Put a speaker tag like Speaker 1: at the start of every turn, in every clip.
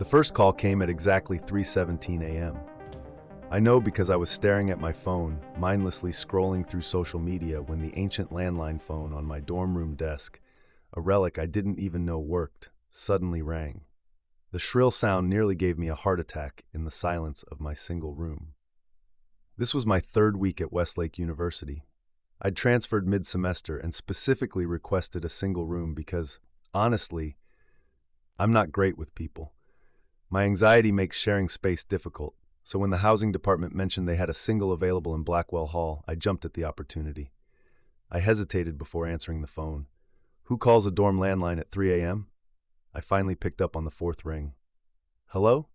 Speaker 1: The first call came at exactly 3:17 a.m. I know because I was staring at my phone, mindlessly scrolling through social media when the ancient landline phone on my dorm room desk, a relic I didn't even know worked, suddenly rang. The shrill sound nearly gave me a heart attack in the silence of my single room. This was my third week at Westlake University. I'd transferred mid-semester and specifically requested a single room because, honestly, I'm not great with people. My anxiety makes sharing space difficult, so when the housing department mentioned they had a single available in Blackwell Hall, I jumped at the opportunity. I hesitated before answering the phone. Who calls a dorm landline at 3 a.m.? I finally picked up on the fourth ring. Hello?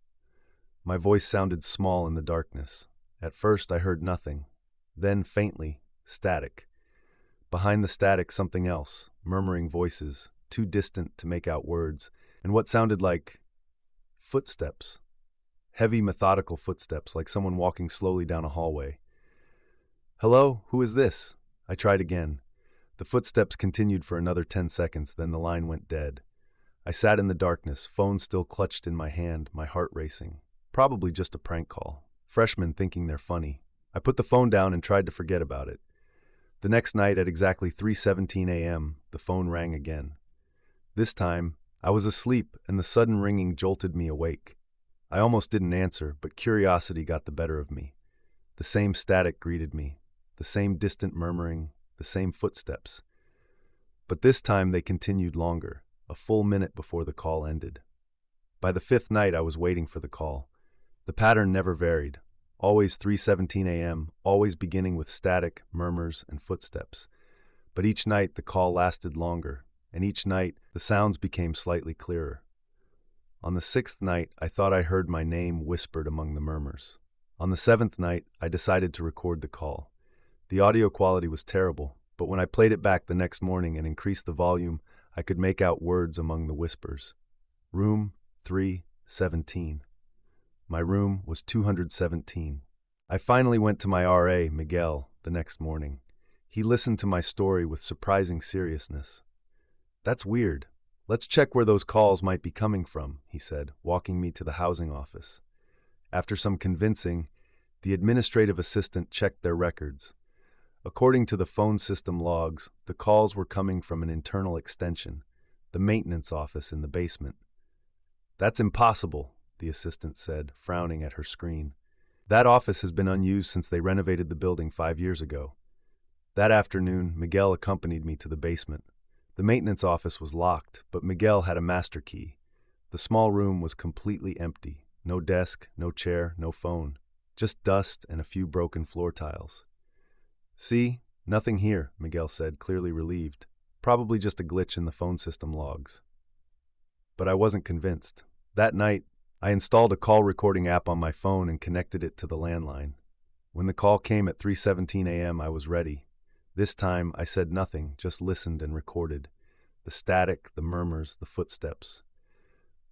Speaker 1: My voice sounded small in the darkness. At first, I heard nothing. Then, faintly, static. Behind the static, something else, murmuring voices, too distant to make out words, and what sounded like footsteps. Heavy, methodical footsteps, like someone walking slowly down a hallway. Hello? Who is this? I tried again. The footsteps continued for another 10 seconds, then the line went dead. I sat in the darkness, phone still clutched in my hand, my heart racing. Probably just a prank call. Freshmen thinking they're funny. I put the phone down and tried to forget about it. The next night at exactly 3:17 a.m., the phone rang again. This time, I was asleep and the sudden ringing jolted me awake. I almost didn't answer, but curiosity got the better of me. The same static greeted me, the same distant murmuring, the same footsteps. But this time they continued longer, a full minute before the call ended. By the fifth night, I was waiting for the call. The pattern never varied. Always 3:17 a.m., always beginning with static, murmurs, and footsteps. But each night the call lasted longer, and each night the sounds became slightly clearer. On the sixth night, I thought I heard my name whispered among the murmurs. On the seventh night, I decided to record the call. The audio quality was terrible, but when I played it back the next morning and increased the volume, I could make out words among the whispers. Room 317. My room was 217. I finally went to my RA, Miguel, the next morning. He listened to my story with surprising seriousness. That's weird. Let's check where those calls might be coming from, he said, walking me to the housing office. After some convincing, the administrative assistant checked their records. According to the phone system logs, the calls were coming from an internal extension, the maintenance office in the basement. That's impossible, the assistant said, frowning at her screen. That office has been unused since they renovated the building 5 years ago. That afternoon, Miguel accompanied me to the basement. The maintenance office was locked, but Miguel had a master key. The small room was completely empty. No desk, no chair, no phone. Just dust and a few broken floor tiles. See? Nothing here, Miguel said, clearly relieved. Probably just a glitch in the phone system logs. But I wasn't convinced. That night, I installed a call recording app on my phone and connected it to the landline. When the call came at 3:17 a.m., I was ready. This time, I said nothing, just listened and recorded. The static, the murmurs, the footsteps.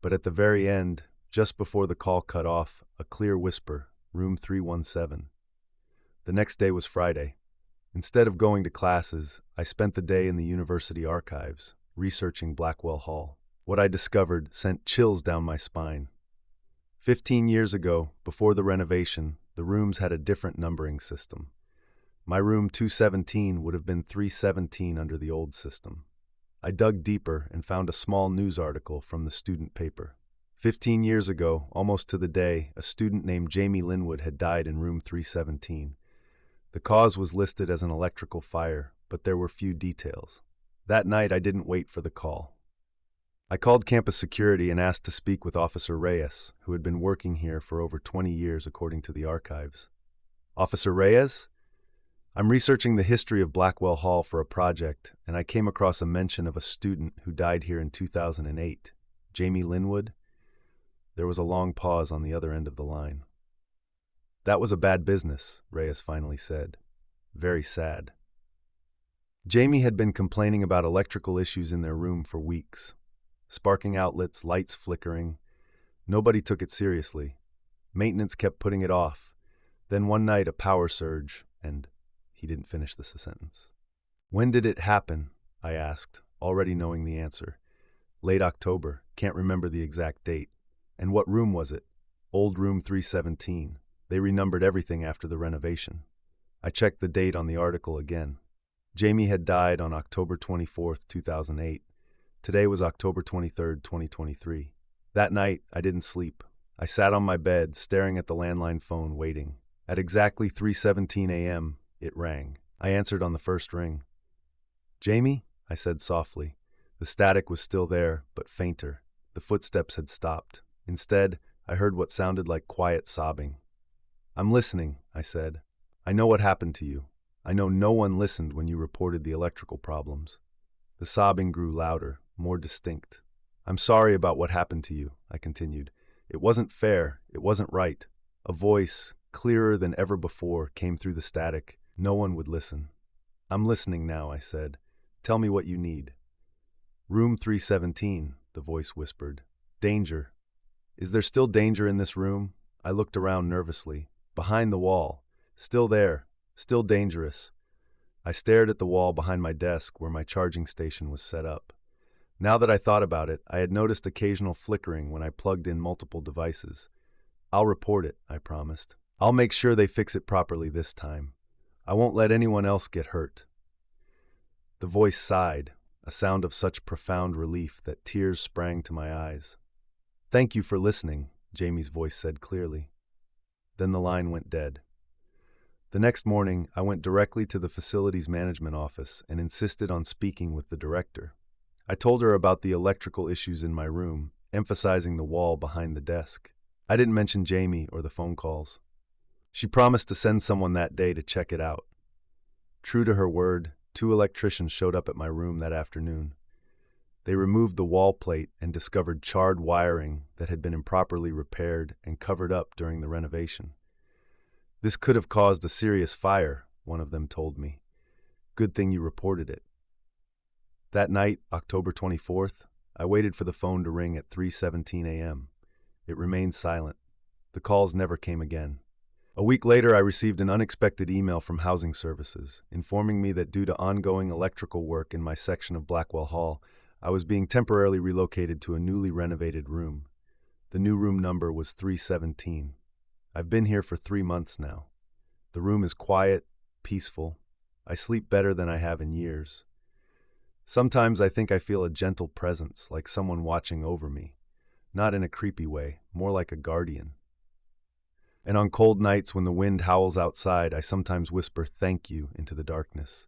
Speaker 1: But at the very end, just before the call cut off, a clear whisper, room 317. The next day was Friday. Instead of going to classes, I spent the day in the university archives, researching Blackwell Hall. What I discovered sent chills down my spine. 15 years ago, before the renovation, the rooms had a different numbering system. My room 217 would have been 317 under the old system. I dug deeper and found a small news article from the student paper. 15 years ago, almost to the day, a student named Jamie Linwood had died in room 317. The cause was listed as an electrical fire, but there were few details. That night, I didn't wait for the call. I called campus security and asked to speak with Officer Reyes, who had been working here for over 20 years according to the archives. Officer Reyes? I'm researching the history of Blackwell Hall for a project, and I came across a mention of a student who died here in 2008. Jamie Linwood? There was a long pause on the other end of the line. That was a bad business, Reyes finally said. Very sad. Jamie had been complaining about electrical issues in their room for weeks. Sparking outlets, lights flickering. Nobody took it seriously. Maintenance kept putting it off. Then one night a power surge, and he didn't finish the sentence. When did it happen? I asked, already knowing the answer. Late October, can't remember the exact date. And what room was it? Old room 317. They renumbered everything after the renovation. I checked the date on the article again. Jamie had died on October 24th, 2008. Today was October 23rd, 2023. That night, I didn't sleep. I sat on my bed, staring at the landline phone, waiting. At exactly 3:17 a.m., it rang. I answered on the first ring. "Jamie?" I said softly. The static was still there, but fainter. The footsteps had stopped. Instead, I heard what sounded like quiet sobbing. "I'm listening," I said. "I know what happened to you. I know no one listened when you reported the electrical problems." The sobbing grew louder, more distinct. "I'm sorry about what happened to you," I continued. "It wasn't fair. It wasn't right." A voice, clearer than ever before, came through the static. No one would listen. "I'm listening now," I said. "Tell me what you need." "Room 317, the voice whispered. "Danger." "Is there still danger in this room?" I looked around nervously. Behind the wall. Still there. Still dangerous. I stared at the wall behind my desk where my charging station was set up. Now that I thought about it, I had noticed occasional flickering when I plugged in multiple devices. "I'll report it," I promised. "I'll make sure they fix it properly this time. I won't let anyone else get hurt." The voice sighed, a sound of such profound relief that tears sprang to my eyes. "Thank you for listening," Jamie's voice said clearly. Then the line went dead. The next morning, I went directly to the facilities management office and insisted on speaking with the director. I told her about the electrical issues in my room, emphasizing the wall behind the desk. I didn't mention Jamie or the phone calls. She promised to send someone that day to check it out. True to her word, 2 electricians showed up at my room that afternoon. They removed the wall plate and discovered charred wiring that had been improperly repaired and covered up during the renovation. "This could have caused a serious fire," one of them told me. "Good thing you reported it." That night, October 24th, I waited for the phone to ring at 3:17 a.m. It remained silent. The calls never came again. A week later, I received an unexpected email from Housing Services, informing me that due to ongoing electrical work in my section of Blackwell Hall, I was being temporarily relocated to a newly renovated room. The new room number was 317. I've been here for 3 months now. The room is quiet, peaceful. I sleep better than I have in years. Sometimes I think I feel a gentle presence, like someone watching over me. Not in a creepy way, more like a guardian. And on cold nights when the wind howls outside, I sometimes whisper "thank you" into the darkness.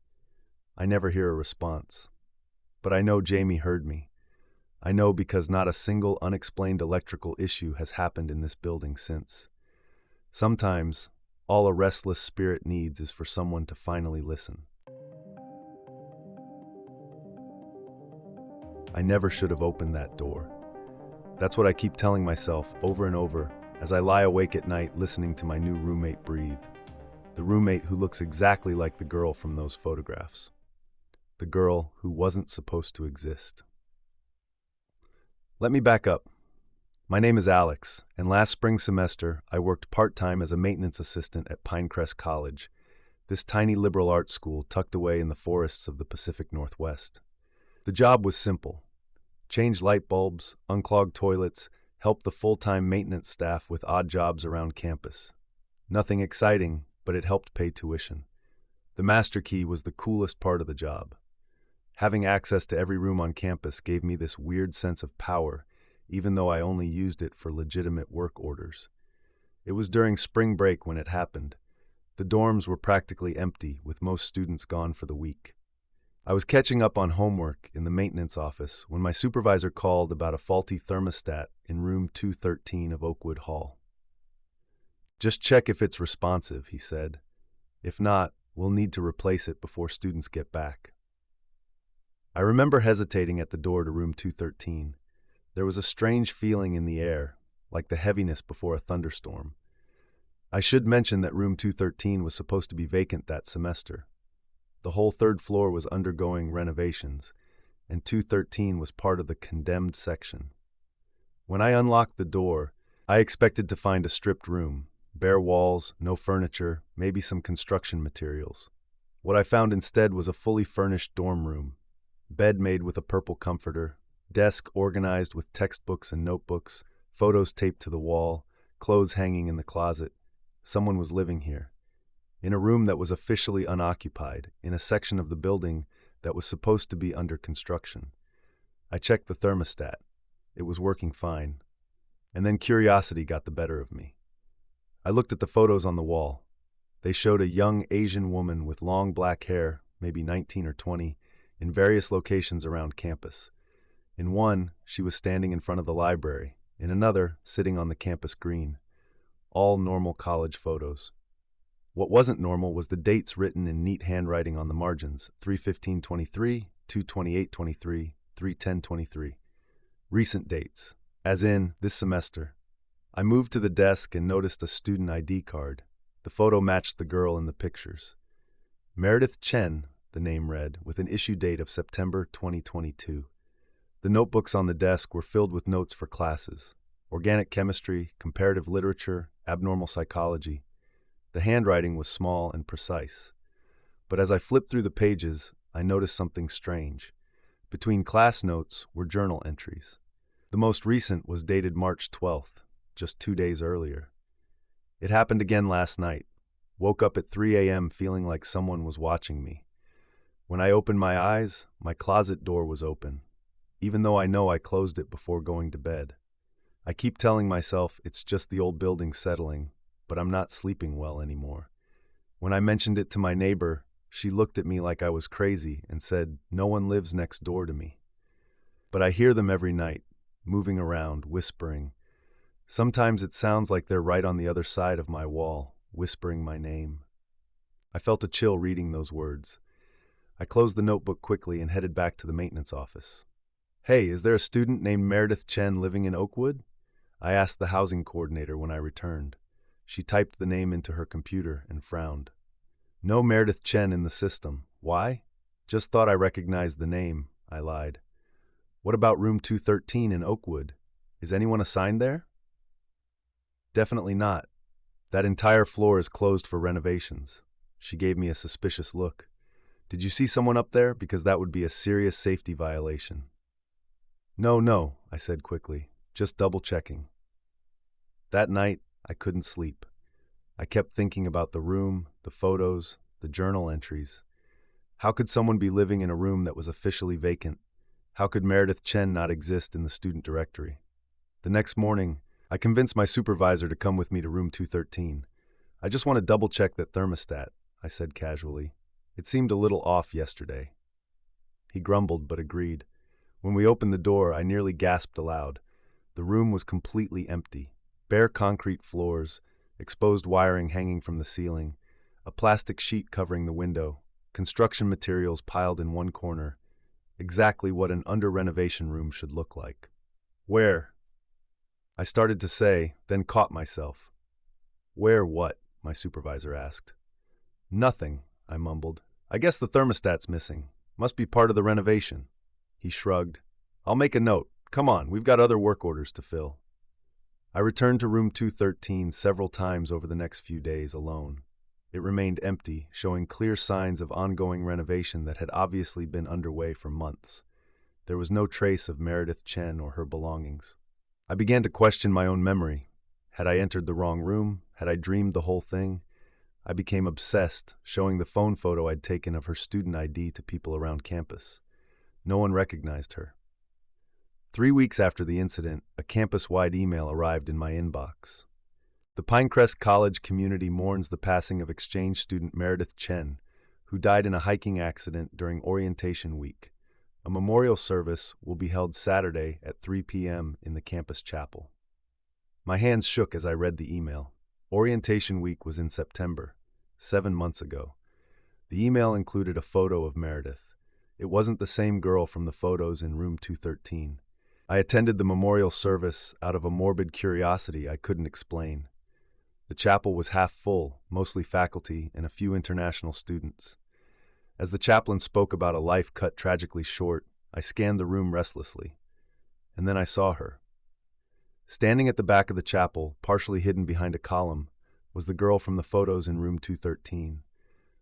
Speaker 1: I never hear a response. But I know Jamie heard me. I know because not a single unexplained electrical issue has happened in this building since. Sometimes, all a restless spirit needs is for someone to finally listen. I never should have opened that door. That's what I keep telling myself over and over as I lie awake at night listening to my new roommate breathe. The roommate who looks exactly like the girl from those photographs. The girl who wasn't supposed to exist. Let me back up. My name is Alex, and last spring semester, I worked part-time as a maintenance assistant at Pinecrest College, this tiny liberal arts school tucked away in the forests of the Pacific Northwest. The job was simple. Change light bulbs, unclog toilets, help the full-time maintenance staff with odd jobs around campus. Nothing exciting, but it helped pay tuition. The master key was the coolest part of the job. Having access to every room on campus gave me this weird sense of power, even though I only used it for legitimate work orders. It was during spring break when it happened. The dorms were practically empty, with most students gone for the week. I was catching up on homework in the maintenance office when my supervisor called about a faulty thermostat in room 213 of Oakwood Hall. "Just check if it's responsive," he said. "If not, we'll need to replace it before students get back." I remember hesitating at the door to room 213. There was a strange feeling in the air, like the heaviness before a thunderstorm. I should mention that room 213 was supposed to be vacant that semester. The whole third floor was undergoing renovations, and 213 was part of the condemned section. When I unlocked the door, I expected to find a stripped room, bare walls, no furniture, maybe some construction materials. What I found instead was a fully furnished dorm room, bed made with a purple comforter, desk organized with textbooks and notebooks, photos taped to the wall, clothes hanging in the closet. Someone was living here, in a room that was officially unoccupied, in a section of the building that was supposed to be under construction. I checked the thermostat. It was working fine. And then curiosity got the better of me. I looked at the photos on the wall. They showed a young Asian woman with long black hair, maybe 19 or 20, in various locations around campus. In one, she was standing in front of the library. In another, sitting on the campus green. All normal college photos. What wasn't normal was the dates written in neat handwriting on the margins: 3/15/23, 2/28/23, 3/10/23. Recent dates, as in this semester. I moved to the desk and noticed a student ID card. The photo matched the girl in the pictures. Meredith Chen, the name read, with an issue date of September 2022. The notebooks on the desk were filled with notes for classes: organic chemistry, comparative literature, abnormal psychology. The handwriting was small and precise. But as I flipped through the pages, I noticed something strange. Between class notes were journal entries. The most recent was dated March 12th, just 2 days earlier. It happened again last night. Woke up at 3 a.m. feeling like someone was watching me. When I opened my eyes, my closet door was open, even though I know I closed it before going to bed. I keep telling myself it's just the old building settling, but I'm not sleeping well anymore. When I mentioned it to my neighbor, she looked at me like I was crazy and said, "No one lives next door to me." But I hear them every night, moving around, whispering. Sometimes it sounds like they're right on the other side of my wall, whispering my name. I felt a chill reading those words. I closed the notebook quickly and headed back to the maintenance office. "Hey, is there a student named Meredith Chen living in Oakwood?" I asked the housing coordinator when I returned. She typed the name into her computer and frowned. "No Meredith Chen in the system. Why?" "Just thought I recognized the name," I lied. "What about room 213 in Oakwood? Is anyone assigned there?" "Definitely not. That entire floor is closed for renovations." She gave me a suspicious look. "Did you see someone up there? Because that would be a serious safety violation." No, I said quickly. Just double-checking." That night, I couldn't sleep. I kept thinking about the room, the photos, the journal entries. How could someone be living in a room that was officially vacant? How could Meredith Chen not exist in the student directory? The next morning, I convinced my supervisor to come with me to room 213. "I just want to double-check that thermostat," I said casually. "It seemed a little off yesterday." He grumbled but agreed. When we opened the door, I nearly gasped aloud. The room was completely empty. Bare concrete floors, exposed wiring hanging from the ceiling, a plastic sheet covering the window, construction materials piled in one corner. Exactly what an under-renovation room should look like. "Where?" I started to say, then caught myself. "Where what?" my supervisor asked. "Nothing," I mumbled. "I guess the thermostat's missing. Must be part of the renovation." He shrugged. "I'll make a note. Come on, we've got other work orders to fill." I returned to room 213 several times over the next few days alone. It remained empty, showing clear signs of ongoing renovation that had obviously been underway for months. There was no trace of Meredith Chen or her belongings. I began to question my own memory. Had I entered the wrong room? Had I dreamed the whole thing? I became obsessed, showing the phone photo I'd taken of her student ID to people around campus. No one recognized her. 3 weeks after the incident, a campus-wide email arrived in my inbox. "The Pinecrest College community mourns the passing of exchange student Meredith Chen, who died in a hiking accident during orientation week. A memorial service will be held Saturday at 3 p.m. in the campus chapel." My hands shook as I read the email. Orientation week was in September, 7 months ago. The email included a photo of Meredith. It wasn't the same girl from the photos in room 213. I attended the memorial service out of a morbid curiosity I couldn't explain. The chapel was half full, mostly faculty and a few international students. As the chaplain spoke about a life cut tragically short, I scanned the room restlessly. And then I saw her. Standing at the back of the chapel, partially hidden behind a column, was the girl from the photos in room 213.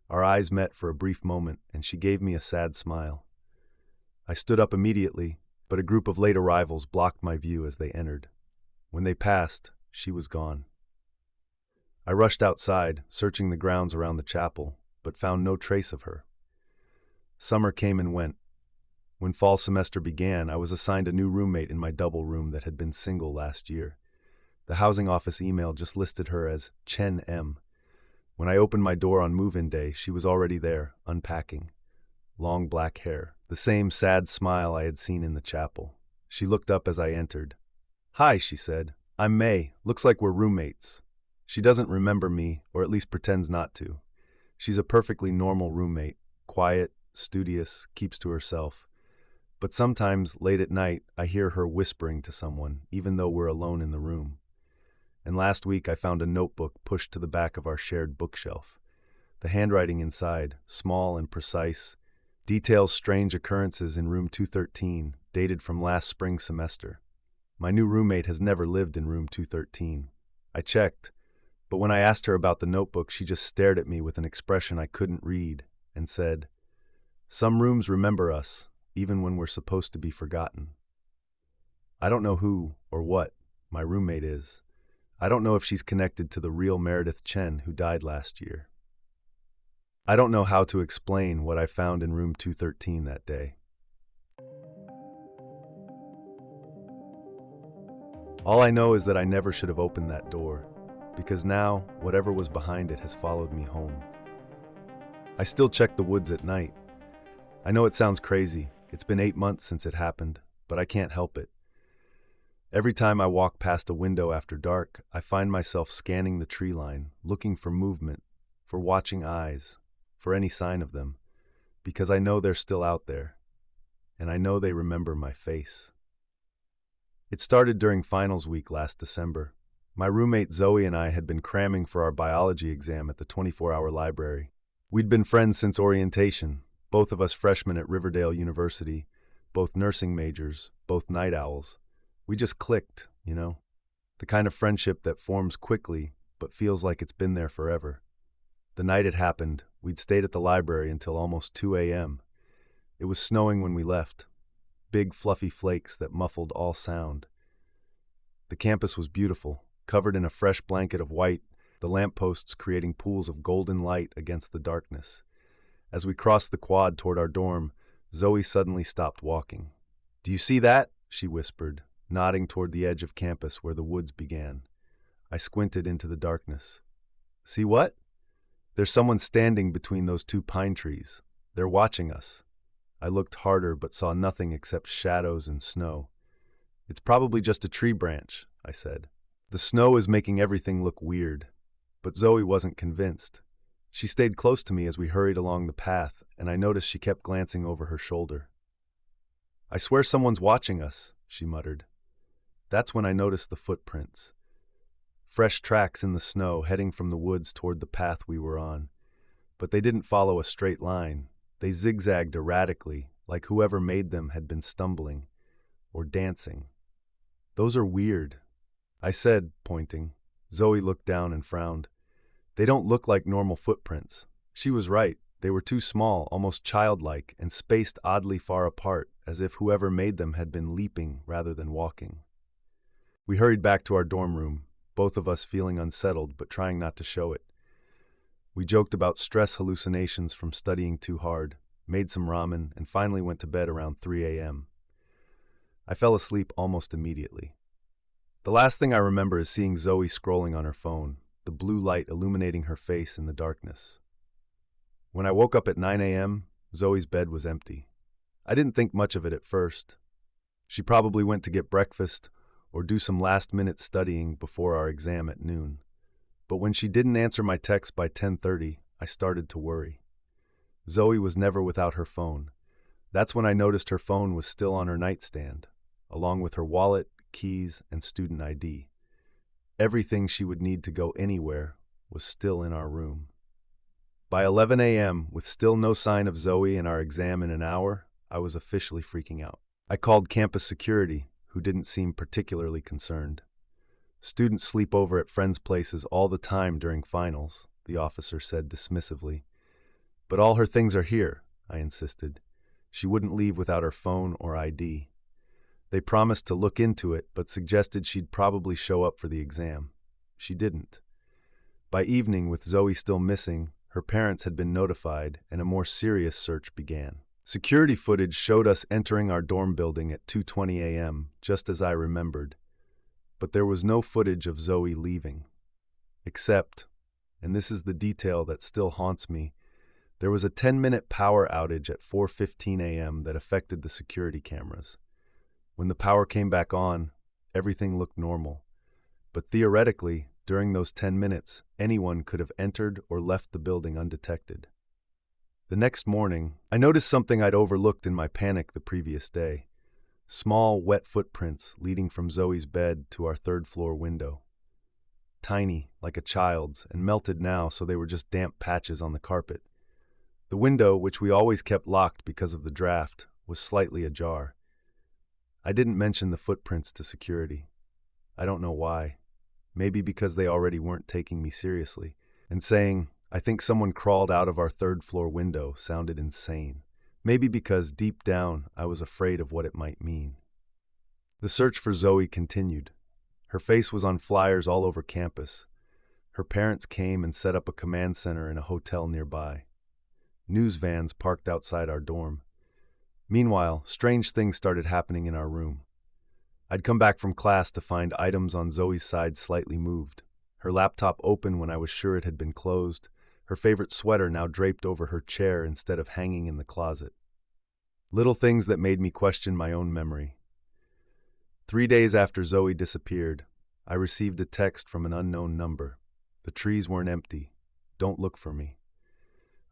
Speaker 1: Our eyes met for a brief moment, and she gave me a sad smile. I stood up immediately, but a group of late arrivals blocked my view as they entered. When they passed, she was gone. I rushed outside, searching the grounds around the chapel, but found no trace of her. Summer came and went. When fall semester began, I was assigned a new roommate in my double room that had been single last year. The housing office email just listed her as Chen M. When I opened my door on move-in day, she was already there, unpacking. Long black hair, the same sad smile I had seen in the chapel. She looked up as I entered. "Hi," she said. "I'm May. Looks like we're roommates." She doesn't remember me, or at least pretends not to. She's a perfectly normal roommate, quiet, studious, keeps to herself. But sometimes, late at night, I hear her whispering to someone, even though we're alone in the room. And last week I found a notebook pushed to the back of our shared bookshelf. The handwriting inside, small and precise, details strange occurrences in room 213, dated from last spring semester. My new roommate has never lived in room 213. I checked, but when I asked her about the notebook, she just stared at me with an expression I couldn't read and said, "Some rooms remember us, even when we're supposed to be forgotten." I don't know who or what my roommate is. I don't know if she's connected to the real Meredith Chen who died last year. I don't know how to explain what I found in room 213 that day. All I know is that I never should have opened that door, because now, whatever was behind it has followed me home. I still check the woods at night. I know it sounds crazy. It's been 8 months since it happened, but I can't help it. Every time I walk past a window after dark, I find myself scanning the tree line, looking for movement, for watching eyes, for any sign of them, because I know they're still out there, and I know they remember my face. It started during finals week last December. My roommate Zoe and I had been cramming for our biology exam at the 24-hour library. We'd been friends since orientation, both of us freshmen at Riverdale University, both nursing majors, both night owls. We just clicked, you know? The kind of friendship that forms quickly, but feels like it's been there forever. The night it happened, we'd stayed at the library until almost 2 a.m. It was snowing when we left, big fluffy flakes that muffled all sound. The campus was beautiful, covered in a fresh blanket of white, the lampposts creating pools of golden light against the darkness. As we crossed the quad toward our dorm, Zoe suddenly stopped walking. "Do you see that?" she whispered, nodding toward the edge of campus where the woods began. I squinted into the darkness. "See what?" "There's someone standing between those two pine trees. They're watching us." I looked harder but saw nothing except shadows and snow. "It's probably just a tree branch," I said. "The snow is making everything look weird." But Zoe wasn't convinced. She stayed close to me as we hurried along the path, and I noticed she kept glancing over her shoulder. "I swear someone's watching us," she muttered. That's when I noticed the footprints. Fresh tracks in the snow heading from the woods toward the path we were on. But they didn't follow a straight line. They zigzagged erratically, like whoever made them had been stumbling or dancing. "Those are weird," I said, pointing. Zoe looked down and frowned. "They don't look like normal footprints." She was right. They were too small, almost childlike, and spaced oddly far apart, as if whoever made them had been leaping rather than walking. We hurried back to our dorm room, both of us feeling unsettled but trying not to show it. We joked about stress hallucinations from studying too hard, made some ramen, and finally went to bed around 3 a.m. I fell asleep almost immediately. The last thing I remember is seeing Zoe scrolling on her phone, the blue light illuminating her face in the darkness. When I woke up at 9 a.m., Zoe's bed was empty. I didn't think much of it at first. She probably went to get breakfast or do some last-minute studying before our exam at noon. But when she didn't answer my text by 10:30, I started to worry. Zoe was never without her phone. That's when I noticed her phone was still on her nightstand, along with her wallet, keys, and student ID. Everything she would need to go anywhere was still in our room. By 11 a.m., with still no sign of Zoe and our exam in an hour, I was officially freaking out. I called campus security, who didn't seem particularly concerned. "Students sleep over at friends' places all the time during finals," the officer said dismissively. "But all her things are here," I insisted. She wouldn't leave without her phone or ID. They promised to look into it, but suggested she'd probably show up for the exam. She didn't. By evening, with Zoe still missing, her parents had been notified, and a more serious search began. Security footage showed us entering our dorm building at 2:20 a.m., just as I remembered. But there was no footage of Zoe leaving. Except, and this is the detail that still haunts me, there was a 10-minute power outage at 4:15 a.m. that affected the security cameras. When the power came back on, everything looked normal. But theoretically, during those 10 minutes, anyone could have entered or left the building undetected. The next morning, I noticed something I'd overlooked in my panic the previous day. Small, wet footprints leading from Zoe's bed to our third-floor window. Tiny, like a child's, and melted now so they were just damp patches on the carpet. The window, which we always kept locked because of the draft, was slightly ajar. I didn't mention the footprints to security. I don't know why. Maybe because they already weren't taking me seriously. And saying, "I think someone crawled out of our third-floor window," sounded insane. Maybe because deep down I was afraid of what it might mean. The search for Zoe continued. Her face was on flyers all over campus. Her parents came and set up a command center in a hotel nearby. News vans parked outside our dorm. Meanwhile, strange things started happening in our room. I'd come back from class to find items on Zoe's side slightly moved. Her laptop open when I was sure it had been closed. Her favorite sweater now draped over her chair instead of hanging in the closet. Little things that made me question my own memory. 3 days after Zoe disappeared, I received a text from an unknown number. The trees weren't empty. Don't look for me.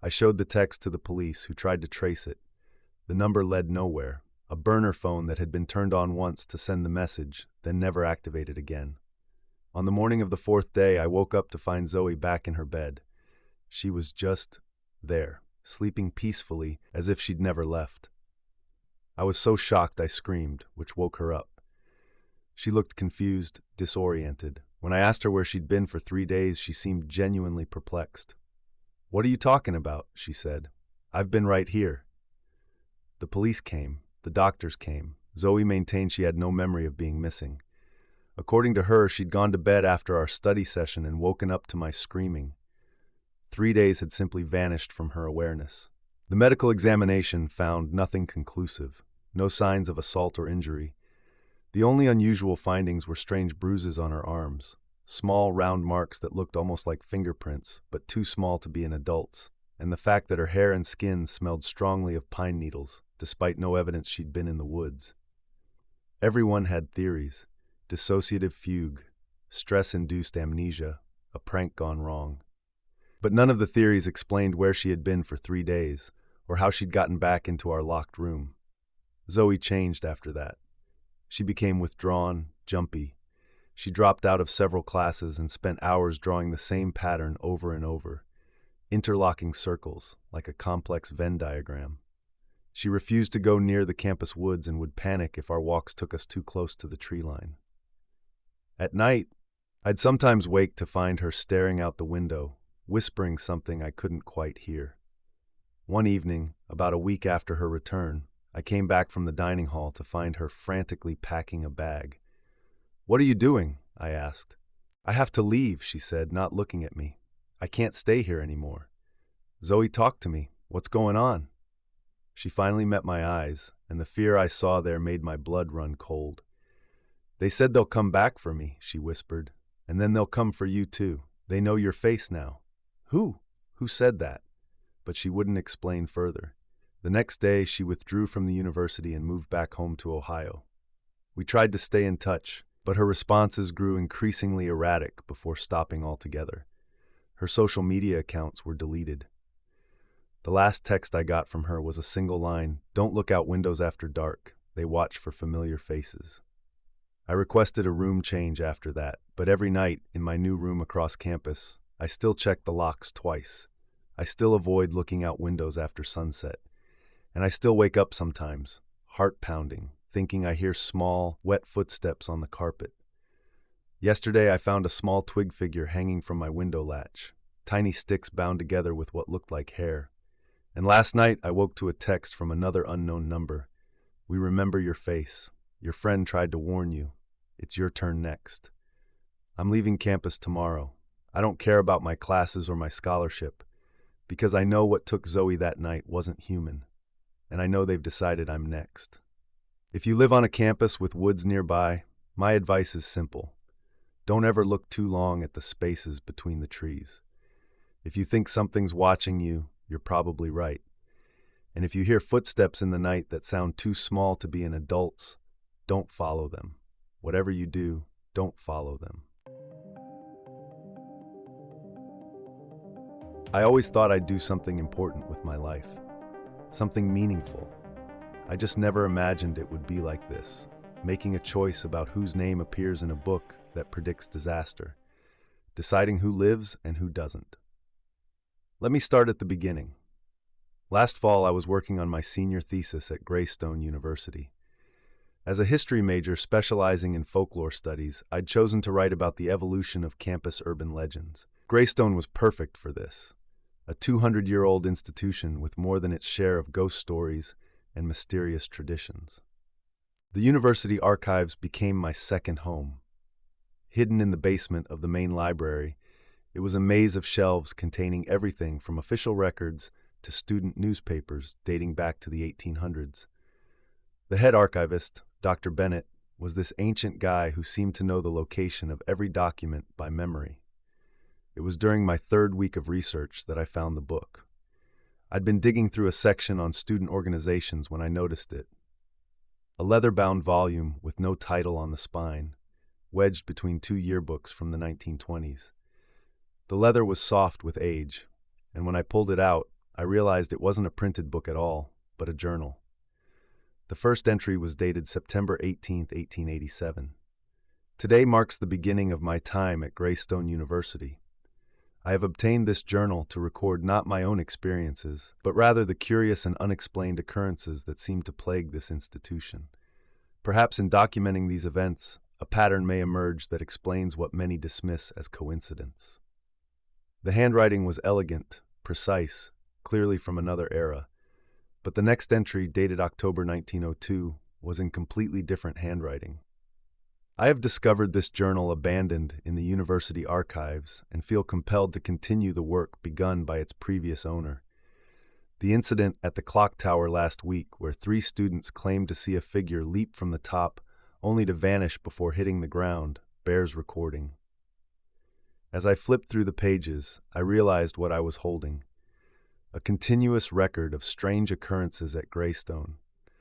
Speaker 1: I showed the text to the police, who tried to trace it. The number led nowhere, a burner phone that had been turned on once to send the message, then never activated again. On the morning of the 4th day, I woke up to find Zoe back in her bed. She was just there, sleeping peacefully as if she'd never left. I was so shocked I screamed, which woke her up. She looked confused, disoriented. When I asked her where she'd been for 3 days, she seemed genuinely perplexed. "What are you talking about?" she said. "I've been right here." The police came. The doctors came. Zoe maintained she had no memory of being missing. According to her, she'd gone to bed after our study session and woken up to my screaming. 3 days had simply vanished from her awareness. The medical examination found nothing conclusive, no signs of assault or injury. The only unusual findings were strange bruises on her arms, small round marks that looked almost like fingerprints, but too small to be an adult's, and the fact that her hair and skin smelled strongly of pine needles, despite no evidence she'd been in the woods. Everyone had theories: dissociative fugue, stress-induced amnesia, a prank gone wrong. But none of the theories explained where she had been for 3 days, or how she'd gotten back into our locked room. Zoe changed after that. She became withdrawn, jumpy. She dropped out of several classes and spent hours drawing the same pattern over and over, interlocking circles, like a complex Venn diagram. She refused to go near the campus woods and would panic if our walks took us too close to the tree line. At night, I'd sometimes wake to find her staring out the window, whispering something I couldn't quite hear. One evening, about a week after her return, I came back from the dining hall to find her frantically packing a bag. "What are you doing?" I asked. "I have to leave," she said, not looking at me. "I can't stay here anymore." "Zoe, talk to me. What's going on?" She finally met my eyes, and the fear I saw there made my blood run cold. "They said they'll come back for me," she whispered, "and then they'll come for you too. They know your face now." "Who? Who said that?" But she wouldn't explain further. The next day, she withdrew from the university and moved back home to Ohio. We tried to stay in touch, but her responses grew increasingly erratic before stopping altogether. Her social media accounts were deleted. The last text I got from her was a single line: "Don't look out windows after dark. They watch for familiar faces." I requested a room change after that, but every night, in my new room across campus, I still check the locks twice. I still avoid looking out windows after sunset. And I still wake up sometimes, heart pounding, thinking I hear small, wet footsteps on the carpet. Yesterday I found a small twig figure hanging from my window latch, tiny sticks bound together with what looked like hair. And last night I woke to a text from another unknown number: "We remember your face. Your friend tried to warn you. It's your turn next. I'm leaving campus tomorrow. I don't care about my classes or my scholarship, because I know what took Zoe that night wasn't human, and I know they've decided I'm next. If you live on a campus with woods nearby, my advice is simple. Don't ever look too long at the spaces between the trees. If you think something's watching you, you're probably right. And if you hear footsteps in the night that sound too small to be an adult's, don't follow them. Whatever you do, don't follow them. I always thought I'd do something important with my life, something meaningful. I just never imagined it would be like this, making a choice about whose name appears in a book that predicts disaster, deciding who lives and who doesn't. Let me start at the beginning. Last fall, I was working on my senior thesis at Greystone University. As a history major specializing in folklore studies, I'd chosen to write about the evolution of campus urban legends. Greystone was perfect for this, a 200-year-old institution with more than its share of ghost stories and mysterious traditions. The university archives became my second home. Hidden in the basement of the main library, it was a maze of shelves containing everything from official records to student newspapers dating back to the 1800s. The head archivist, Dr. Bennett, was this ancient guy who seemed to know the location of every document by memory. It was during my third week of research that I found the book. I'd been digging through a section on student organizations when I noticed it. A leather-bound volume with no title on the spine, wedged between two yearbooks from the 1920s. The leather was soft with age, and when I pulled it out, I realized it wasn't a printed book at all, but a journal. The first entry was dated September 18, 1887. Today marks the beginning of my time at Greystone University. I have obtained this journal to record not my own experiences, but rather the curious and unexplained occurrences that seem to plague this institution. Perhaps in documenting these events, a pattern may emerge that explains what many dismiss as coincidence. The handwriting was elegant, precise, clearly from another era, but the next entry, dated October 1902, was in completely different handwriting. I have discovered this journal abandoned in the university archives and feel compelled to continue the work begun by its previous owner. The incident at the clock tower last week, where 3 students claimed to see a figure leap from the top only to vanish before hitting the ground, bears recording. As I flipped through the pages, I realized what I was holding: a continuous record of strange occurrences at Greystone,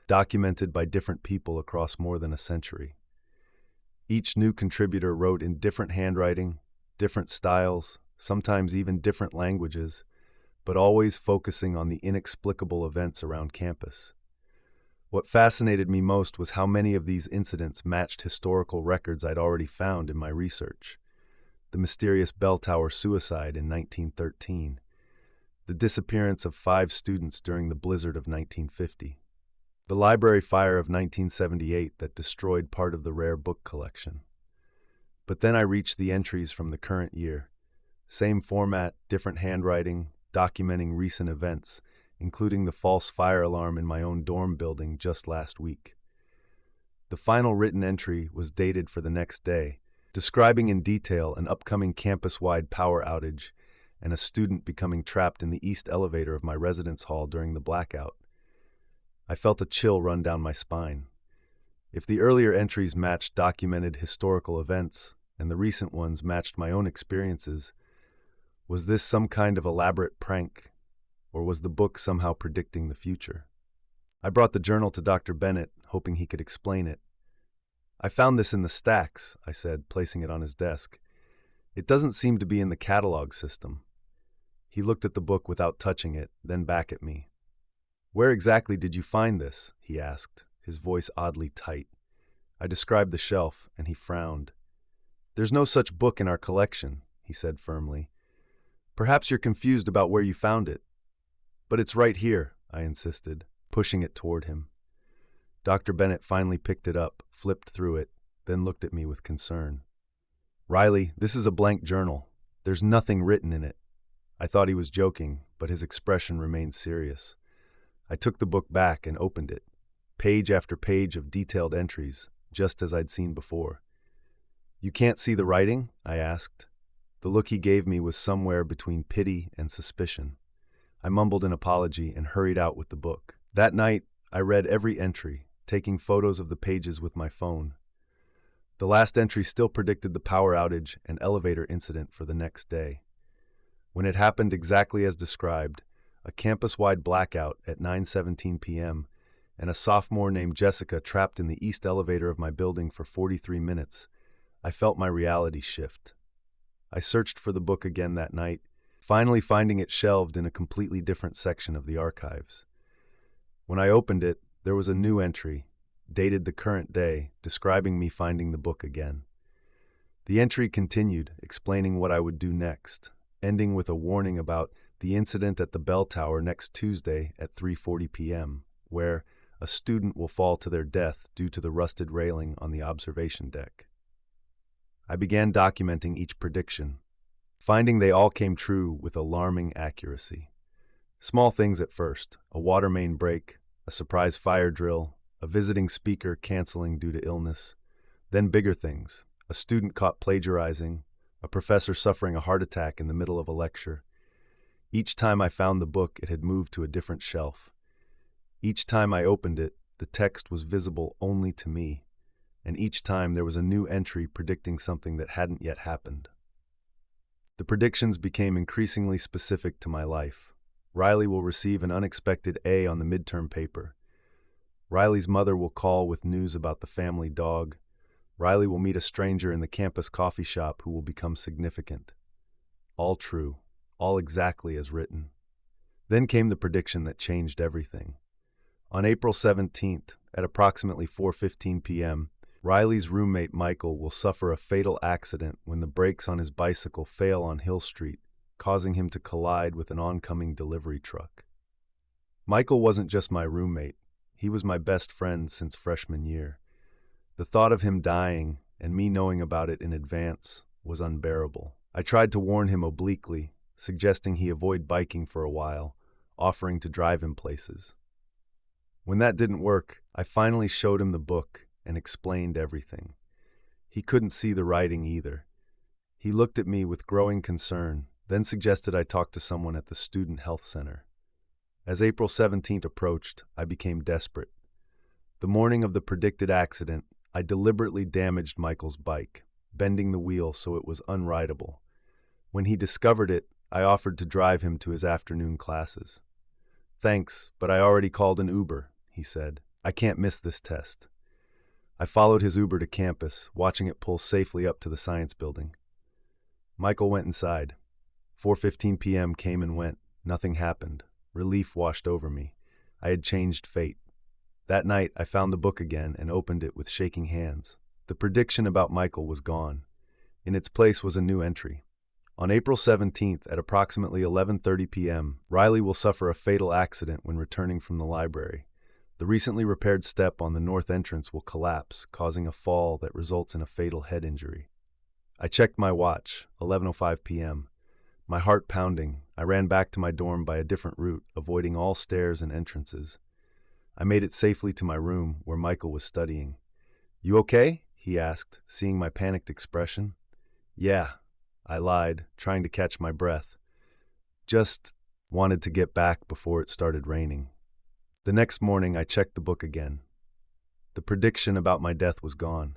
Speaker 1: documented by different people across more than a century. Each new contributor wrote in different handwriting, different styles, sometimes even different languages, but always focusing on the inexplicable events around campus. What fascinated me most was how many of these incidents matched historical records I'd already found in my research. The mysterious bell tower suicide in 1913, the disappearance of 5 students during the blizzard of 1950, the library fire of 1978 that destroyed part of the rare book collection. But then I reached the entries from the current year. Same format, different handwriting, documenting recent events, including the false fire alarm in my own dorm building just last week. The final written entry was dated for the next day, describing in detail an upcoming campus-wide power outage and a student becoming trapped in the east elevator of my residence hall during the blackout. I felt a chill run down my spine. If the earlier entries matched documented historical events, and the recent ones matched my own experiences, was this some kind of elaborate prank, or was the book somehow predicting the future? I brought the journal to Dr. Bennett, hoping he could explain it. "I found this in the stacks," I said, placing it on his desk. "It doesn't seem to be in the catalog system." He looked at the book without touching it, then back at me. "Where exactly did you find this?" he asked, his voice oddly tight. I described the shelf, and he frowned. "There's no such book in our collection," he said firmly. "Perhaps you're confused about where you found it." "But it's right here," I insisted, pushing it toward him. Dr. Bennett finally picked it up, flipped through it, then looked at me with concern. "Riley, this is a blank journal. There's nothing written in it." I thought he was joking, but his expression remained serious. I took the book back and opened it. page after page of detailed entries, just as I'd seen before. "You can't see the writing?" I asked. The look he gave me was somewhere between pity and suspicion. I mumbled an apology and hurried out with the book. That night, I read every entry, taking photos of the pages with my phone. The last entry still predicted the power outage and elevator incident for the next day. When it happened exactly as described, a campus-wide blackout at 9:17 p.m., and a sophomore named Jessica trapped in the east elevator of my building for 43 minutes, I felt my reality shift. I searched for the book again that night, finally finding it shelved in a completely different section of the archives. When I opened it, there was a new entry, dated the current day, describing me finding the book again. The entry continued, explaining what I would do next, ending with a warning about the incident at the bell tower next Tuesday at 3:40 p.m., where a student will fall to their death due to the rusted railing on the observation deck. I began documenting each prediction, finding they all came true with alarming accuracy. Small things at first: a water main break, a surprise fire drill, a visiting speaker canceling due to illness. Then bigger things: a student caught plagiarizing, a professor suffering a heart attack in the middle of a lecture. Each time I found the book, it had moved to a different shelf. Each time I opened it, the text was visible only to me, and each time there was a new entry predicting something that hadn't yet happened. The predictions became increasingly specific to my life. Riley will receive an unexpected A on the midterm paper. Riley's mother will call with news about the family dog. Riley will meet a stranger in the campus coffee shop who will become significant. All true, all exactly as written. Then came the prediction that changed everything. On April 17th, at approximately 4:15 p.m., Riley's roommate Michael will suffer a fatal accident when the brakes on his bicycle fail on Hill Street, causing him to collide with an oncoming delivery truck. Michael wasn't just my roommate, he was my best friend since freshman year. The thought of him dying, and me knowing about it in advance, was unbearable. I tried to warn him obliquely, suggesting he avoid biking for a while, offering to drive him places. When that didn't work, I finally showed him the book and explained everything. He couldn't see the writing either. He looked at me with growing concern, then suggested I talk to someone at the student health center. As April 17th approached, I became desperate. The morning of the predicted accident, I deliberately damaged Michael's bike, bending the wheel so it was unrideable. When he discovered it, I offered to drive him to his afternoon classes. "Thanks, but I already called an Uber," he said. "I can't miss this test." I followed his Uber to campus, watching it pull safely up to the science building. Michael went inside. 4:15 p.m. came and went. Nothing happened. Relief washed over me. I had changed fate. That night, I found the book again and opened it with shaking hands. The prediction about Michael was gone. In its place was a new entry. On April 17th, at approximately 11:30 p.m., Riley will suffer a fatal accident when returning from the library. The recently repaired step on the north entrance will collapse, causing a fall that results in a fatal head injury. I checked my watch, 11:05 p.m. My heart pounding, I ran back to my dorm by a different route, avoiding all stairs and entrances. I made it safely to my room, where Michael was studying. "You okay?" he asked, seeing my panicked expression. "Yeah," I lied, trying to catch my breath. "Just wanted to get back before it started raining." The next morning, I checked the book again. The prediction about my death was gone.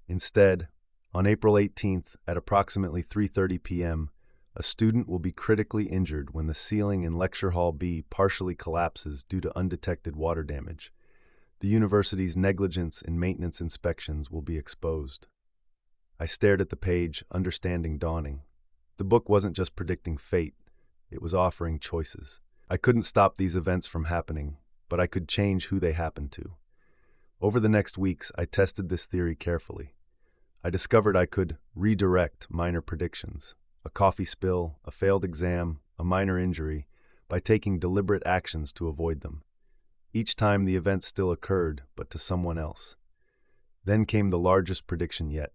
Speaker 1: Instead, on April 18th, at approximately 3:30 p.m., a student will be critically injured when the ceiling in Lecture Hall B partially collapses due to undetected water damage. The university's negligence in maintenance inspections will be exposed. I stared at the page, understanding dawning. The book wasn't just predicting fate, it was offering choices. I couldn't stop these events from happening, but I could change who they happened to. Over the next weeks, I tested this theory carefully. I discovered I could redirect minor predictions, a coffee spill, a failed exam, a minor injury, by taking deliberate actions to avoid them. Each time the event still occurred, but to someone else. Then came the largest prediction yet.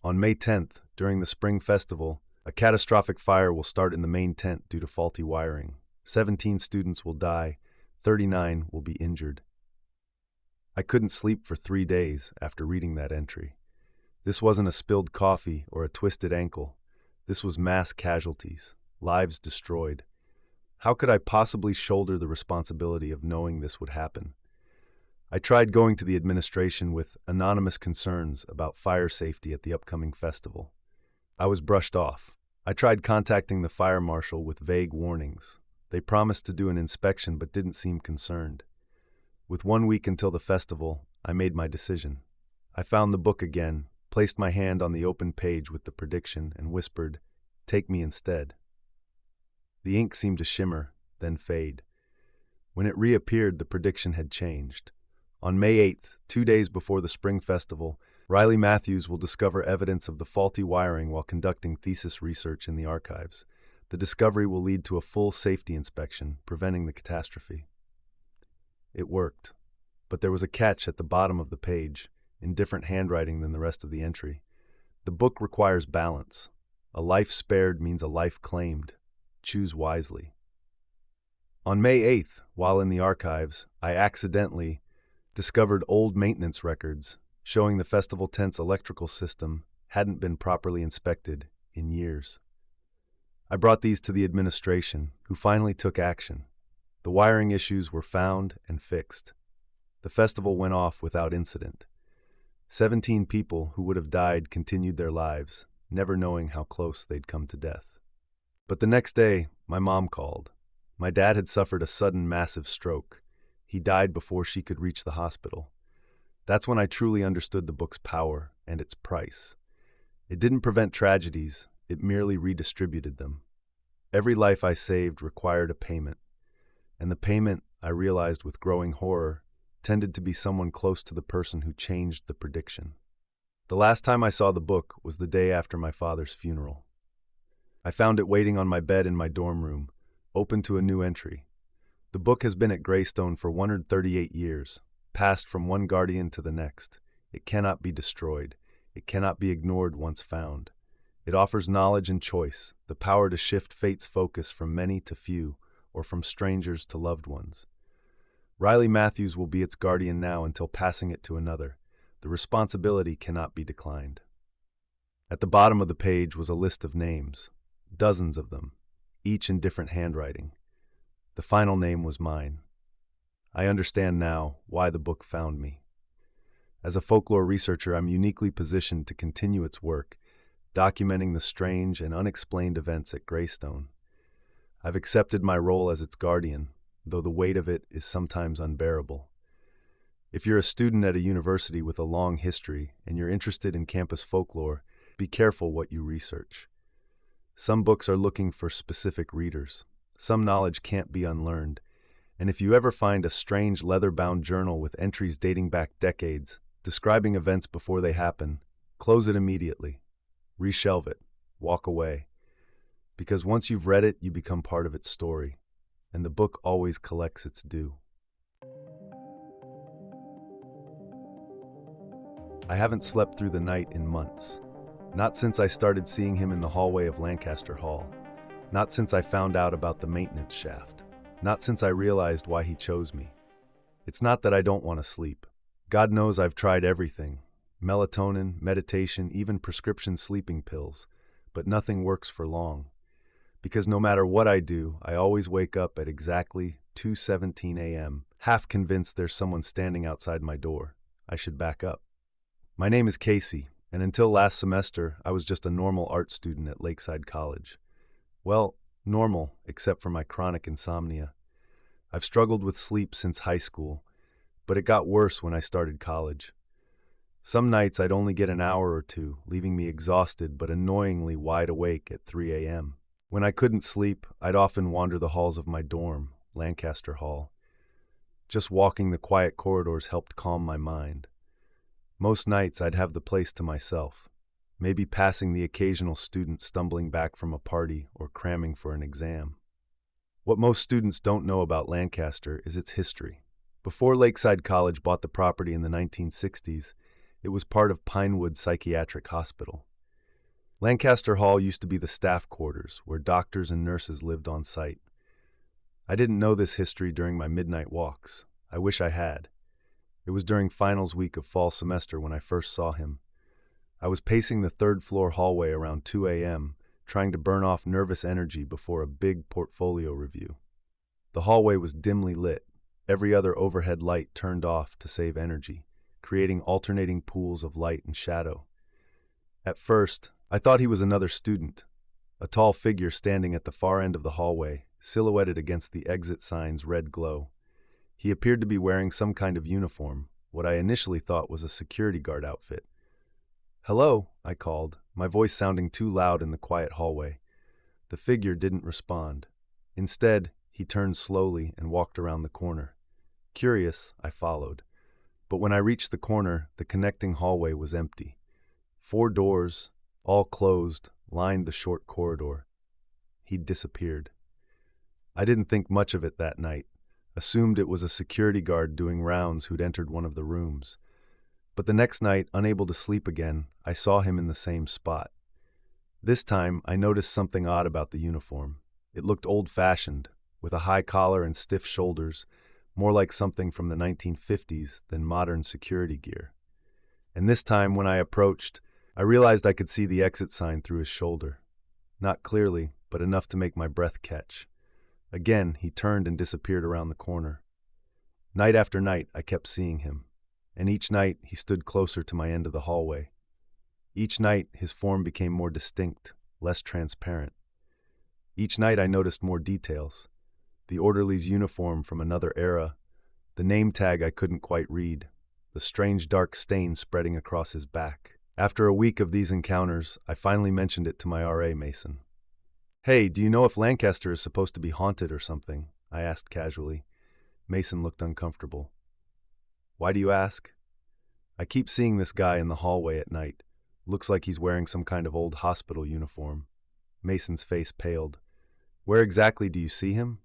Speaker 1: On May 10th, during the spring festival, a catastrophic fire will start in the main tent due to faulty wiring. 17 students will die, 39 will be injured. I couldn't sleep for 3 days after reading that entry. This wasn't a spilled coffee or a twisted ankle. This was mass casualties, lives destroyed. How could I possibly shoulder the responsibility of knowing this would happen? I tried going to the administration with anonymous concerns about fire safety at the upcoming festival. I was brushed off. I tried contacting the fire marshal with vague warnings. They promised to do an inspection but didn't seem concerned. With 1 week until the festival, I made my decision. I found the book again, placed my hand on the open page with the prediction, and whispered, "Take me instead." The ink seemed to shimmer, then fade. When it reappeared, the prediction had changed. On May 8th, 2 days before the spring festival, Riley Matthews will discover evidence of the faulty wiring while conducting thesis research in the archives. The discovery will lead to a full safety inspection, preventing the catastrophe. It worked, but there was a catch at the bottom of the page, in different handwriting than the rest of the entry. The book requires balance. A life spared means a life claimed. Choose wisely. On May 8th, while in the archives, I accidentally discovered old maintenance records showing the festival tent's electrical system hadn't been properly inspected in years. I brought these to the administration, who finally took action. The wiring issues were found and fixed. The festival went off without incident. 17 people who would have died continued their lives, never knowing how close they'd come to death. But the next day, my mom called. My dad had suffered a sudden massive stroke. He died before she could reach the hospital. That's when I truly understood the book's power and its price. It didn't prevent tragedies, it merely redistributed them. Every life I saved required a payment. And the payment, I realized with growing horror, tended to be someone close to the person who changed the prediction. The last time I saw the book was the day after my father's funeral. I found it waiting on my bed in my dorm room, open to a new entry. The book has been at Greystone for 138 years, passed from one guardian to the next. It cannot be destroyed. It cannot be ignored once found. It offers knowledge and choice, the power to shift fate's focus from many to few, or from strangers to loved ones. Riley Matthews will be its guardian now until passing it to another. The responsibility cannot be declined. At the bottom of the page was a list of names, dozens of them, each in different handwriting. The final name was mine. I understand now why the book found me. As a folklore researcher, I'm uniquely positioned to continue its work, documenting the strange and unexplained events at Greystone. I've accepted my role as its guardian, though the weight of it is sometimes unbearable. If you're a student at a university with a long history and you're interested in campus folklore, be careful what you research. Some books are looking for specific readers. Some knowledge can't be unlearned. And if you ever find a strange leather-bound journal with entries dating back decades, describing events before they happen, close it immediately. Reshelve it. Walk away. Because once you've read it, you become part of its story. And the book always collects its due. I haven't slept through the night in months. Not since I started seeing him in the hallway of Lancaster Hall. Not since I found out about the maintenance shaft. Not since I realized why he chose me. It's not that I don't want to sleep. God knows I've tried everything. Melatonin, meditation, even prescription sleeping pills. But nothing works for long. Because no matter what I do, I always wake up at exactly 2:17 a.m., half convinced there's someone standing outside my door. I should back up. My name is Casey, and until last semester, I was just a normal art student at Lakeside College. Well, normal, except for my chronic insomnia. I've struggled with sleep since high school, but it got worse when I started college. Some nights I'd only get an hour or two, leaving me exhausted but annoyingly wide awake at 3 a.m. When I couldn't sleep, I'd often wander the halls of my dorm, Lancaster Hall. Just walking the quiet corridors helped calm my mind. Most nights I'd have the place to myself, maybe passing the occasional student stumbling back from a party or cramming for an exam. What most students don't know about Lancaster is its history. Before Lakeside College bought the property in the 1960s, it was part of Pinewood Psychiatric Hospital. Lancaster Hall used to be the staff quarters, where doctors and nurses lived on site. I didn't know this history during my midnight walks. I wish I had. It was during finals week of fall semester when I first saw him. I was pacing the third floor hallway around 2 a.m., trying to burn off nervous energy before a big portfolio review. The hallway was dimly lit, every other overhead light turned off to save energy, creating alternating pools of light and shadow. At first, I thought he was another student, a tall figure standing at the far end of the hallway, silhouetted against the exit sign's red glow. He appeared to be wearing some kind of uniform, what I initially thought was a security guard outfit. "Hello," I called, my voice sounding too loud in the quiet hallway. The figure didn't respond. Instead, he turned slowly and walked around the corner. Curious, I followed. But when I reached the corner, the connecting hallway was empty. 4 doors, all closed, lined the short corridor. He'd disappeared. I didn't think much of it that night, assumed it was a security guard doing rounds who'd entered one of the rooms. But the next night, unable to sleep again, I saw him in the same spot. This time, I noticed something odd about the uniform. It looked old-fashioned, with a high collar and stiff shoulders, more like something from the 1950s than modern security gear. And this time, when I approached, I realized I could see the exit sign through his shoulder. Not clearly, but enough to make my breath catch. Again, he turned and disappeared around the corner. Night after night, I kept seeing him, and each night he stood closer to my end of the hallway. Each night, his form became more distinct, less transparent. Each night I noticed more details. The orderly's uniform from another era, the name tag I couldn't quite read, the strange dark stain spreading across his back. After a week of these encounters, I finally mentioned it to my RA, Mason. "Hey, do you know if Lancaster is supposed to be haunted or something?" I asked casually. Mason looked uncomfortable. "Why do you ask?" "I keep seeing this guy in the hallway at night. Looks like he's wearing some kind of old hospital uniform." Mason's face paled. "Where exactly do you see him?"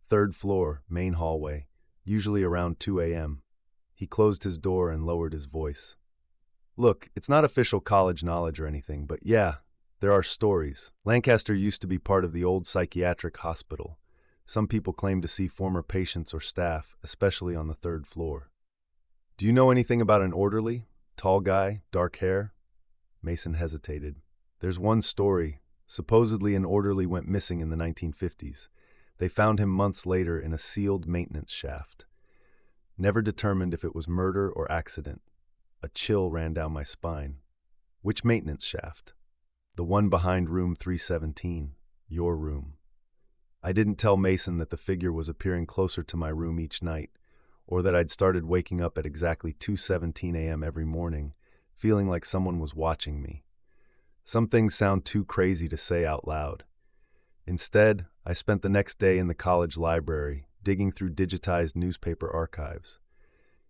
Speaker 1: "Third floor, main hallway, usually around 2 a.m. He closed his door and lowered his voice. "Look, it's not official college knowledge or anything, but yeah, there are stories. Lancaster used to be part of the old psychiatric hospital. Some people claim to see former patients or staff, especially on the third floor." "Do you know anything about an orderly? Tall guy, dark hair?" Mason hesitated. "There's one story. Supposedly an orderly went missing in the 1950s. They found him months later in a sealed maintenance shaft. Never determined if it was murder or accident. A chill ran down my spine." "Which maintenance shaft?" "The one behind room 317, your room." I didn't tell Mason that the figure was appearing closer to my room each night, or that I'd started waking up at exactly 2:17 a.m. every morning, feeling like someone was watching me. Some things sound too crazy to say out loud. Instead, I spent the next day in the college library, digging through digitized newspaper archives.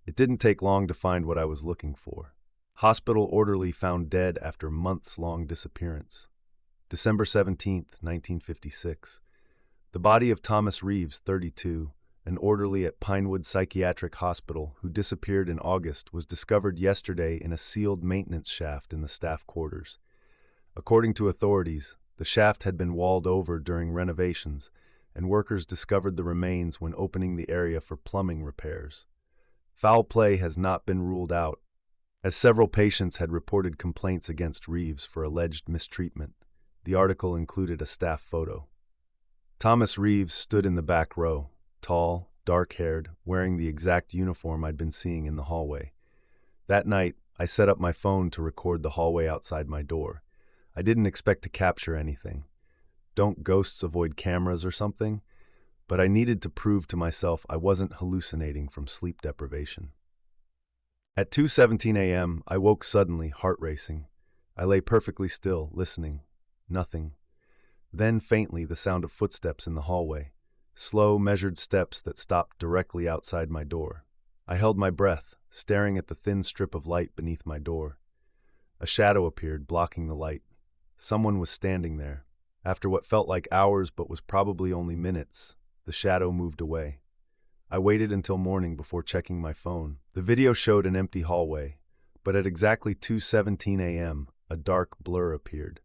Speaker 1: It didn't take long to find what I was looking for. Hospital orderly found dead after months-long disappearance. December 17th, 1956. The body of Thomas Reeves, 32, an orderly at Pinewood Psychiatric Hospital who disappeared in August, was discovered yesterday in a sealed maintenance shaft in the staff quarters. According to authorities, the shaft had been walled over during renovations, and workers discovered the remains when opening the area for plumbing repairs. Foul play has not been ruled out, as several patients had reported complaints against Reeves for alleged mistreatment. The article included a staff photo. Thomas Reeves stood in the back row, tall, dark-haired, wearing the exact uniform I'd been seeing in the hallway. That night, I set up my phone to record the hallway outside my door. I didn't expect to capture anything. Don't ghosts avoid cameras or something? But I needed to prove to myself I wasn't hallucinating from sleep deprivation. At 2:17 a.m., I woke suddenly, heart racing. I lay perfectly still, listening. Nothing. Then, faintly, the sound of footsteps in the hallway. Slow, measured steps that stopped directly outside my door. I held my breath, staring at the thin strip of light beneath my door. A shadow appeared, blocking the light. Someone was standing there. After what felt like hours but was probably only minutes, the shadow moved away. I waited until morning before checking my phone. The video showed an empty hallway, but at exactly 2:17 a.m., a dark blur appeared.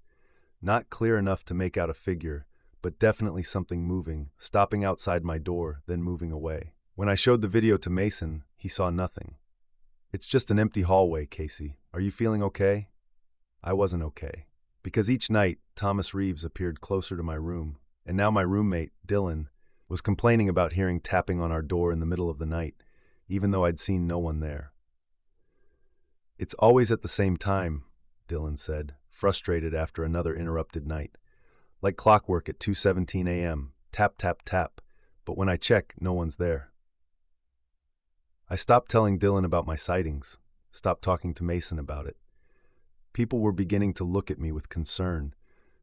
Speaker 1: Not clear enough to make out a figure, but definitely something moving, stopping outside my door, then moving away. When I showed the video to Mason, he saw nothing. It's just an empty hallway, Casey. Are you feeling okay? I wasn't okay. Because each night, Thomas Reeves appeared closer to my room, and now my roommate, Dylan, was complaining about hearing tapping on our door in the middle of the night, even though I'd seen no one there. It's always at the same time, Dylan said, frustrated after another interrupted night. Like clockwork at 2:17 a.m., tap, tap, tap, but when I check, no one's there. I stopped telling Dylan about my sightings, stopped talking to Mason about it. People were beginning to look at me with concern,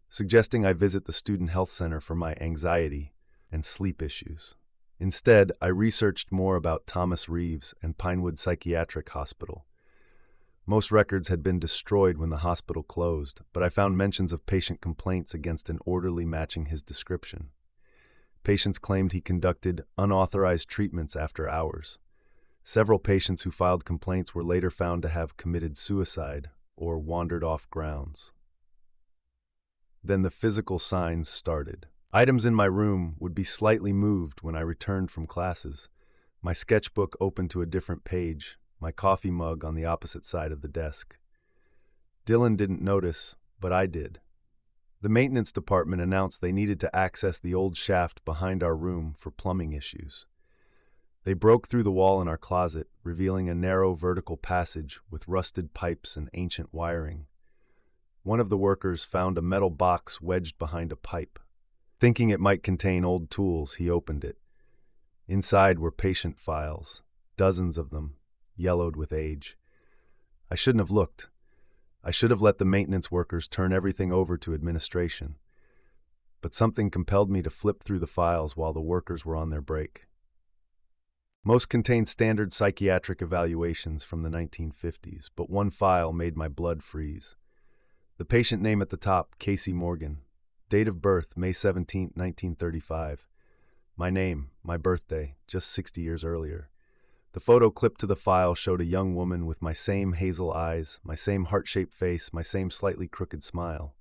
Speaker 1: suggesting I visit the student health center for my anxiety and sleep issues. Instead, I researched more about Thomas Reeves and Pinewood Psychiatric Hospital. Most records had been destroyed when the hospital closed, but I found mentions of patient complaints against an orderly matching his description. Patients claimed he conducted unauthorized treatments after hours. Several patients who filed complaints were later found to have committed suicide or wandered off grounds. Then the physical signs started. Items in my room would be slightly moved when I returned from classes. My sketchbook opened to a different page, my coffee mug on the opposite side of the desk. Dylan didn't notice, but I did. The maintenance department announced they needed to access the old shaft behind our room for plumbing issues. They broke through the wall in our closet, revealing a narrow vertical passage with rusted pipes and ancient wiring. One of the workers found a metal box wedged behind a pipe. Thinking it might contain old tools, he opened it. Inside were patient files, dozens of them, yellowed with age. I shouldn't have looked. I should have let the maintenance workers turn everything over to administration. But something compelled me to flip through the files while the workers were on their break. Most contained standard psychiatric evaluations from the 1950s, but one file made my blood freeze. The patient name at the top, Casey Morgan. Date of birth, May 17, 1935. My name, my birthday, just 60 years earlier. The photo clipped to the file showed a young woman with my same hazel eyes, my same heart-shaped face, my same slightly crooked smile.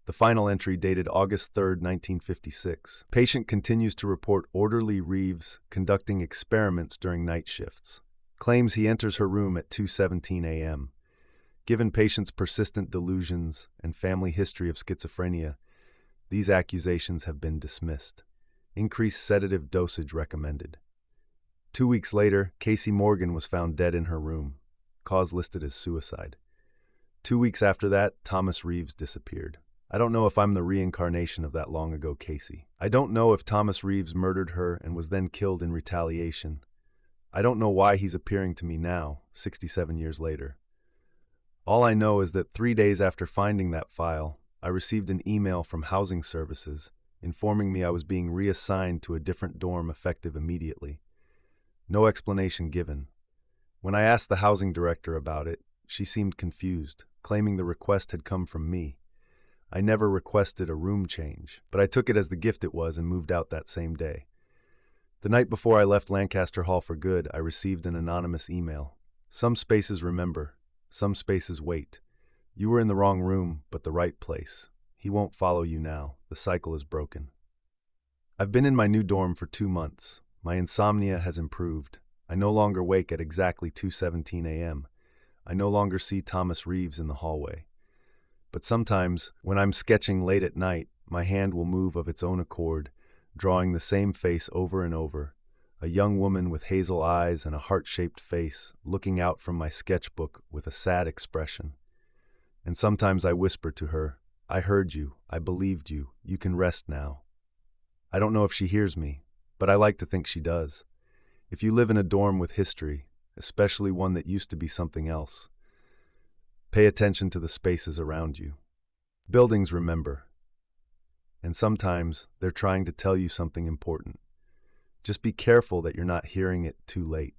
Speaker 1: The final entry dated August 3, 1956. Patient continues to report orderly Reeves conducting experiments during night shifts. Claims he enters her room at 2:17 a.m. Given patient's persistent delusions and family history of schizophrenia, these accusations have been dismissed. Increased sedative dosage recommended. 2 weeks later, Casey Morgan was found dead in her room. Cause listed as suicide. 2 weeks after that, Thomas Reeves disappeared. I don't know if I'm the reincarnation of that long-ago Casey. I don't know if Thomas Reeves murdered her and was then killed in retaliation. I don't know why he's appearing to me now, 67 years later. All I know is that 3 days after finding that file, I received an email from Housing Services informing me I was being reassigned to a different dorm effective immediately. No explanation given. When I asked the housing director about it, she seemed confused, claiming the request had come from me. I never requested a room change, but I took it as the gift it was and moved out that same day. The night before I left Lancaster Hall for good, I received an anonymous email. Some spaces remember, some spaces wait. You were in the wrong room, but the right place. He won't follow you now. The cycle is broken. I've been in my new dorm for 2 months. My insomnia has improved. I no longer wake at exactly 2:17 a.m. I no longer see Thomas Reeves in the hallway. But sometimes, when I'm sketching late at night, my hand will move of its own accord, drawing the same face over and over, a young woman with hazel eyes and a heart-shaped face, looking out from my sketchbook with a sad expression. And sometimes I whisper to her, I heard you, I believed you, you can rest now. I don't know if she hears me, but I like to think she does. If you live in a dorm with history, especially one that used to be something else, pay attention to the spaces around you. Buildings remember. And sometimes they're trying to tell you something important. Just be careful that you're not hearing it too late.